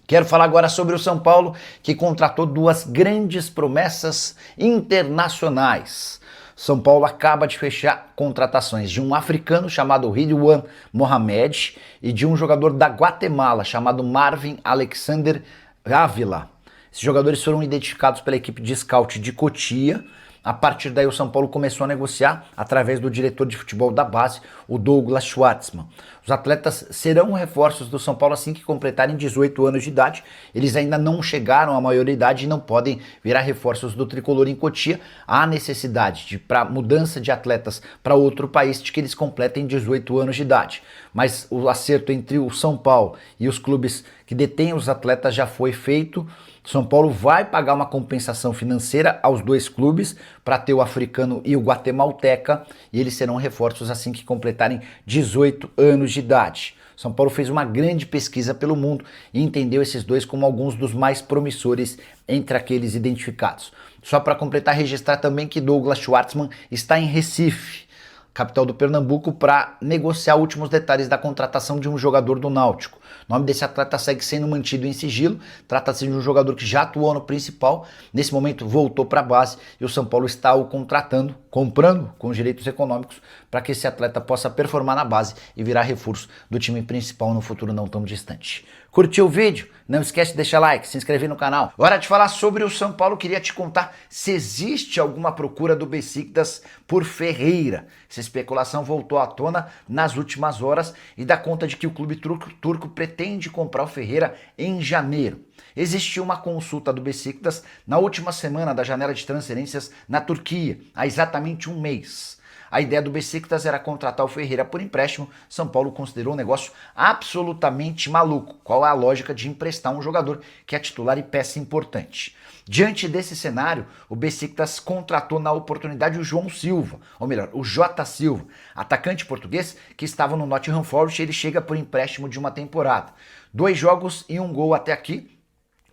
Quero falar agora sobre o São Paulo, que contratou duas grandes promessas internacionais. São Paulo acaba de fechar contratações de um africano chamado Ridwan Mohamed e de um jogador da Guatemala chamado Marvin Alexander Ávila. Esses jogadores foram identificados pela equipe de scout de Cotia. A partir daí o São Paulo começou a negociar através do diretor de futebol da base, o Douglas Schwartzman. Os atletas serão reforços do São Paulo assim que completarem 18 anos de idade. Eles ainda não chegaram à maioridade e não podem virar reforços do tricolor em Cotia. Há necessidade para mudança de atletas para outro país de que eles completem 18 anos de idade. Mas o acerto entre o São Paulo e os clubes que detêm os atletas já foi feito. São Paulo vai pagar uma compensação financeira aos dois clubes para ter o africano e o guatemalteca, e eles serão reforços assim que completarem 18 anos de idade. São Paulo fez uma grande pesquisa pelo mundo e entendeu esses dois como alguns dos mais promissores entre aqueles identificados. Só para completar, registrar também que Douglas Schwartzman está em Recife, capital do Pernambuco, para negociar últimos detalhes da contratação de um jogador do Náutico. O nome desse atleta segue sendo mantido em sigilo. Trata-se de um jogador que já atuou no principal, nesse momento voltou para a base e o São Paulo está o contratando, comprando com direitos econômicos para que esse atleta possa performar na base e virar reforço do time principal no futuro não tão distante. Curtiu o vídeo? Não esquece de deixar like, se inscrever no canal. Hora de falar sobre o São Paulo. Queria te contar se existe alguma procura do Besiktas por Ferreira. Essa especulação voltou à tona nas últimas horas e dá conta de que o clube turco pretende comprar o Ferreira em janeiro. Existiu uma consulta do Besiktas na última semana da janela de transferências na Turquia, há exatamente um mês. A ideia do Besiktas era contratar o Ferreira por empréstimo. São Paulo considerou um negócio absolutamente maluco. Qual é a lógica de emprestar um jogador que é titular e peça importante? Diante desse cenário, o Besiktas contratou na oportunidade o João Silva, ou melhor, o Jota Silva, atacante português que estava no Nottingham Forest. Ele chega por empréstimo de uma temporada. 2 jogos e 1 gol até aqui.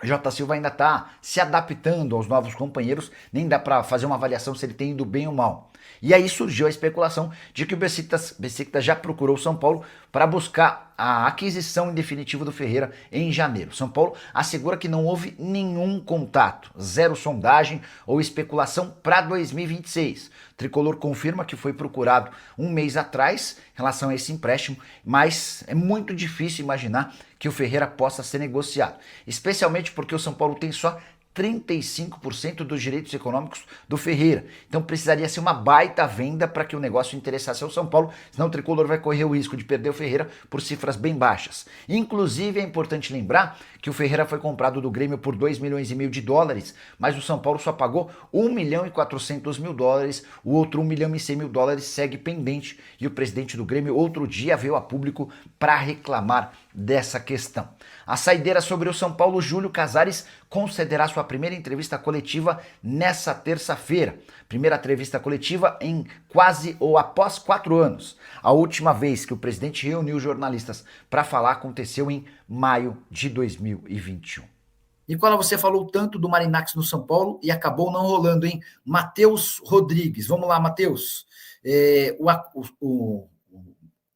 Jota Silva ainda está se adaptando aos novos companheiros, nem dá para fazer uma avaliação se ele tem ido bem ou mal. E aí surgiu a especulação de que o Besiktas já procurou o São Paulo para buscar a aquisição em definitivo do Ferreira em janeiro. São Paulo assegura que não houve nenhum contato, zero sondagem ou especulação para 2026. O Tricolor confirma que foi procurado um mês atrás em relação a esse empréstimo, mas é muito difícil imaginar que o Ferreira possa ser negociado, especialmente porque o São Paulo tem só 35% dos direitos econômicos do Ferreira. Então precisaria ser uma baita venda para que o negócio interessasse ao São Paulo, senão o Tricolor vai correr o risco de perder o Ferreira por cifras bem baixas. Inclusive é importante lembrar que o Ferreira foi comprado do Grêmio por 2,5 milhões de dólares, mas o São Paulo só pagou 1,4 milhão, o outro 1,1 milhão segue pendente e o presidente do Grêmio outro dia veio a público para reclamar dessa questão. A saideira sobre o São Paulo, Júlio Casares concederá sua primeira entrevista coletiva nessa terça-feira. Primeira entrevista coletiva em quase ou após 4 anos. A última vez que o presidente reuniu jornalistas para falar aconteceu em maio de 2021. Nicola, você falou tanto do Marinaccio no São Paulo e acabou não rolando, hein? Matheus Rodrigues. Vamos lá, Matheus. O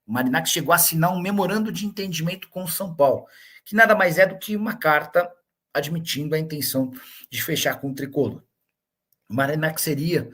Marinaccio chegou a assinar um memorando de entendimento com o São Paulo, que nada mais é do que uma carta admitindo a intenção de fechar com o Tricolor. O Marinaccio seria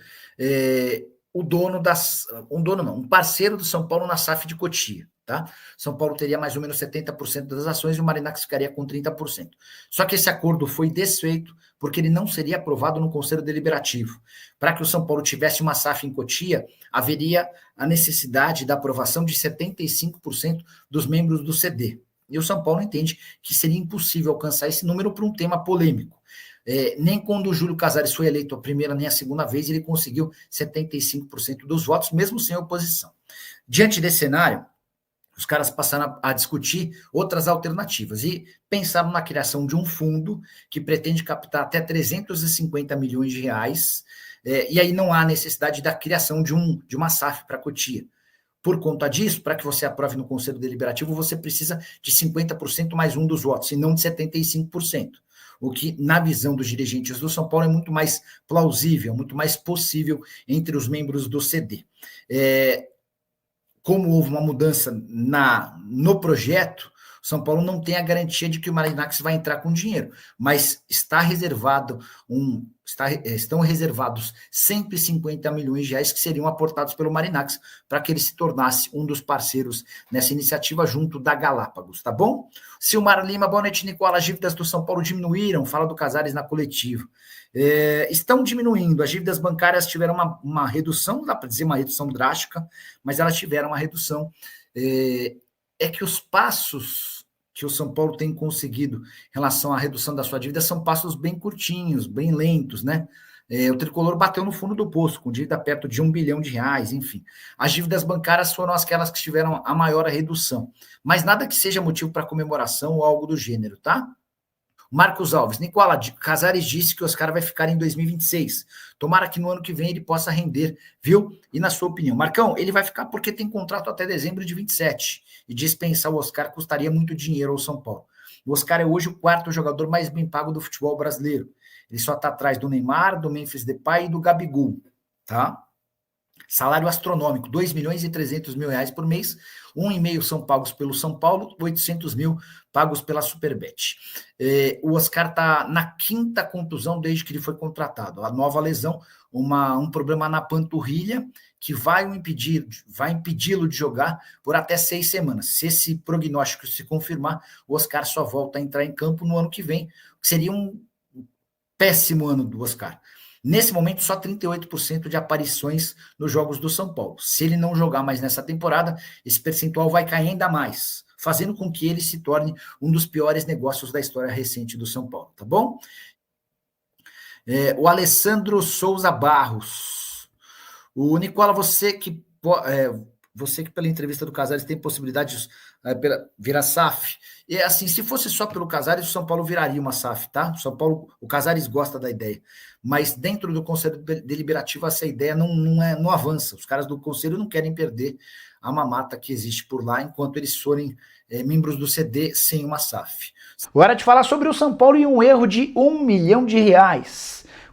um parceiro do São Paulo na SAF de Cotia. Tá? São Paulo teria mais ou menos 70% das ações e o Marinaccio ficaria com 30%. Só que esse acordo foi desfeito porque ele não seria aprovado no Conselho Deliberativo. Para que o São Paulo tivesse uma SAF em Cotia, haveria a necessidade da aprovação de 75% dos membros do CD. E o São Paulo entende que seria impossível alcançar esse número por um tema polêmico. Nem quando o Júlio Casares foi eleito a primeira nem a segunda vez, ele conseguiu 75% dos votos, mesmo sem oposição. Diante desse cenário, os caras passaram a discutir outras alternativas e pensaram na criação de um fundo que pretende captar até 350 milhões de reais, e aí não há necessidade da criação de uma SAF para Cotia. Por conta disso, para que você aprove no Conselho Deliberativo, você precisa de 50% mais um dos votos, e não de 75%. O que, na visão dos dirigentes do São Paulo, é muito mais plausível, muito mais possível entre os membros do CD. Como houve uma mudança no projeto, São Paulo não tem a garantia de que o Marinápolis vai entrar com dinheiro, mas estão reservados 150 milhões de reais que seriam aportados pelo Marinápolis para que ele se tornasse um dos parceiros nessa iniciativa junto da Galápagos, tá bom? Silmar Lima, boa noite, Nicola. As dívidas do São Paulo diminuíram, fala do Casares na coletiva. Estão diminuindo, as dívidas bancárias tiveram uma redução, não dá para dizer uma redução drástica, mas elas tiveram uma redução. É que os passos que o São Paulo tem conseguido em relação à redução da sua dívida são passos bem curtinhos, bem lentos, né? O Tricolor bateu no fundo do poço, com dívida perto de R$1 bilhão, enfim. As dívidas bancárias foram aquelas que tiveram a maior redução. Mas nada que seja motivo para comemoração ou algo do gênero, tá? Marcos Alves, Nicola, Casares disse que o Oscar vai ficar em 2026. Tomara que no ano que vem ele possa render, viu? E na sua opinião? Marcão, ele vai ficar porque tem contrato até dezembro de 27. E dispensar o Oscar custaria muito dinheiro ao São Paulo. O Oscar é hoje o quarto jogador mais bem pago do futebol brasileiro. Ele só está atrás do Neymar, do Memphis Depay e do Gabigol, tá? Salário astronômico, R$2.300.000 por mês, 1,5 são pagos pelo São Paulo, 800 mil pagos pela Superbet. O Oscar está na quinta contusão desde que ele foi contratado. A nova lesão, um problema na panturrilha, que vai impedi-lo de jogar por até 6 semanas. Se esse prognóstico se confirmar, o Oscar só volta a entrar em campo no ano que vem, que seria um péssimo ano do Oscar. Nesse momento, só 38% de aparições nos jogos do São Paulo. Se ele não jogar mais nessa temporada, esse percentual vai cair ainda mais, fazendo com que ele se torne um dos piores negócios da história recente do São Paulo, tá bom? O Alessandro Souza Barros. O Nicola, você que pela entrevista do Casares tem possibilidade de virar SAF. E assim, se fosse só pelo Casares, o São Paulo viraria uma SAF, tá? O Casares gosta da ideia. Mas dentro do Conselho Deliberativo, essa ideia não avança. Os caras do Conselho não querem perder a mamata que existe por lá, enquanto eles forem membros do CD sem uma SAF. Agora de falar sobre o São Paulo e um erro de R$1 milhão.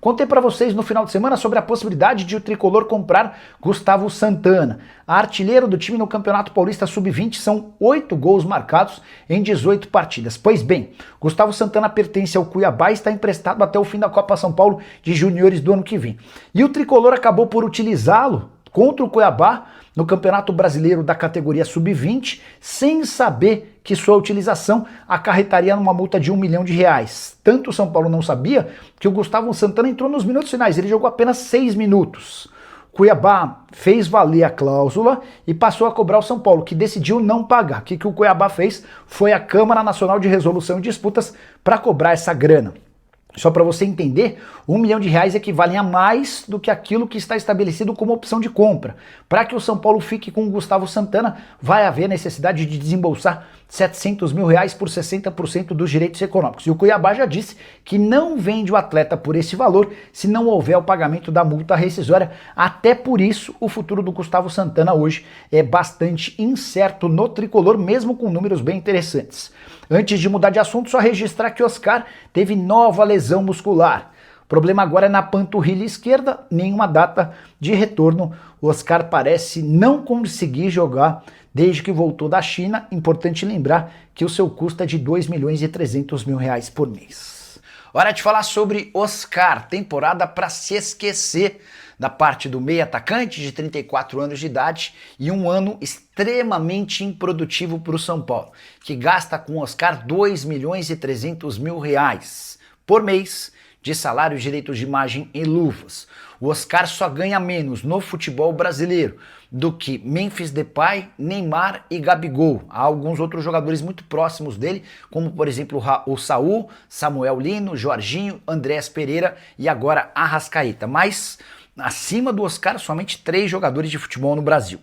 Contei para vocês no final de semana sobre a possibilidade de o Tricolor comprar Gustavo Santana. Artilheiro do time no Campeonato Paulista Sub-20, são 8 gols marcados em 18 partidas. Pois bem, Gustavo Santana pertence ao Cuiabá e está emprestado até o fim da Copa São Paulo de Juniores do ano que vem. E o Tricolor acabou por utilizá-lo contra o Cuiabá no Campeonato Brasileiro da categoria Sub-20, sem saber que sua utilização acarretaria numa multa de R$1 milhão. Tanto o São Paulo não sabia que o Gustavo Santana entrou nos minutos finais, ele jogou apenas 6 minutos. Cuiabá fez valer a cláusula e passou a cobrar o São Paulo, que decidiu não pagar. O que o Cuiabá fez foi a Câmara Nacional de Resolução de Disputas para cobrar essa grana. Só para você entender, R$1 milhão equivale a mais do que aquilo que está estabelecido como opção de compra. Para que o São Paulo fique com o Gustavo Santana, vai haver necessidade de desembolsar R$700 mil por 60% dos direitos econômicos. E o Cuiabá já disse que não vende o atleta por esse valor se não houver o pagamento da multa rescisória. Até por isso, o futuro do Gustavo Santana hoje é bastante incerto no Tricolor, mesmo com números bem interessantes. Antes de mudar de assunto, só registrar que Oscar teve nova lesão muscular. O problema agora é na panturrilha esquerda, nenhuma data de retorno. O Oscar parece não conseguir jogar desde que voltou da China. Importante lembrar que o seu custo é de R$2.300.000 por mês. Hora de falar sobre Oscar, temporada para se esquecer da parte do meio atacante de 34 anos de idade e um ano extremamente improdutivo para o São Paulo, que gasta com o Oscar R$2.300.000 por mês de salário, direitos de imagem e luvas. O Oscar só ganha menos no futebol brasileiro do que Memphis Depay, Neymar e Gabigol. Há alguns outros jogadores muito próximos dele, como por exemplo o Saul, Samuel Lino, Jorginho, Andréas Pereira e agora Arrascaeta. Mas acima do Oscar, somente 3 jogadores de futebol no Brasil.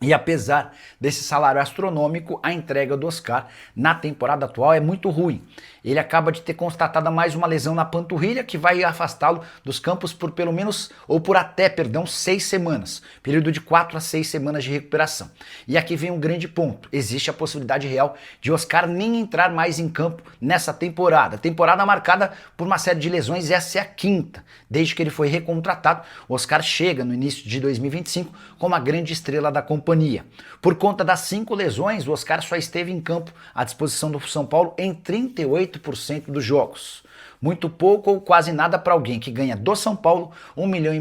E apesar desse salário astronômico, a entrega do Oscar na temporada atual é muito ruim. Ele acaba de ter constatada mais uma lesão na panturrilha que vai afastá-lo dos campos por pelo menos, ou por até, 6 semanas. Período de 4 a 6 semanas de recuperação. E aqui vem um grande ponto. Existe a possibilidade real de Oscar nem entrar mais em campo nessa temporada. Temporada marcada por uma série de lesões, essa é a 5ª. Desde que ele foi recontratado, o Oscar chega no início de 2025 como a grande estrela da companhia. companhia. Por conta das 5 lesões, o Oscar só esteve em campo à disposição do São Paulo em 38% dos jogos. Muito pouco ou quase nada para alguém que ganha do São Paulo R$ 1,5 milhão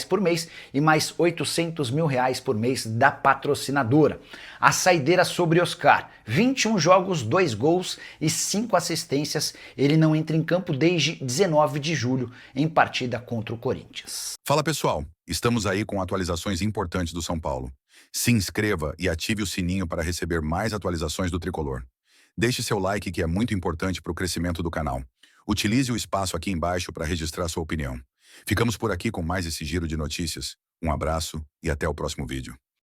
por mês e mais R$ 800 mil por mês da patrocinadora. A saideira sobre Oscar: 21 jogos, 2 gols e 5 assistências. Ele não entra em campo desde 19 de julho, em partida contra o Corinthians. Fala pessoal, estamos aí com atualizações importantes do São Paulo. Se inscreva e ative o sininho para receber mais atualizações do Tricolor. Deixe seu like, que é muito importante para o crescimento do canal. Utilize o espaço aqui embaixo para registrar sua opinião. Ficamos por aqui com mais esse giro de notícias. Um abraço e até o próximo vídeo.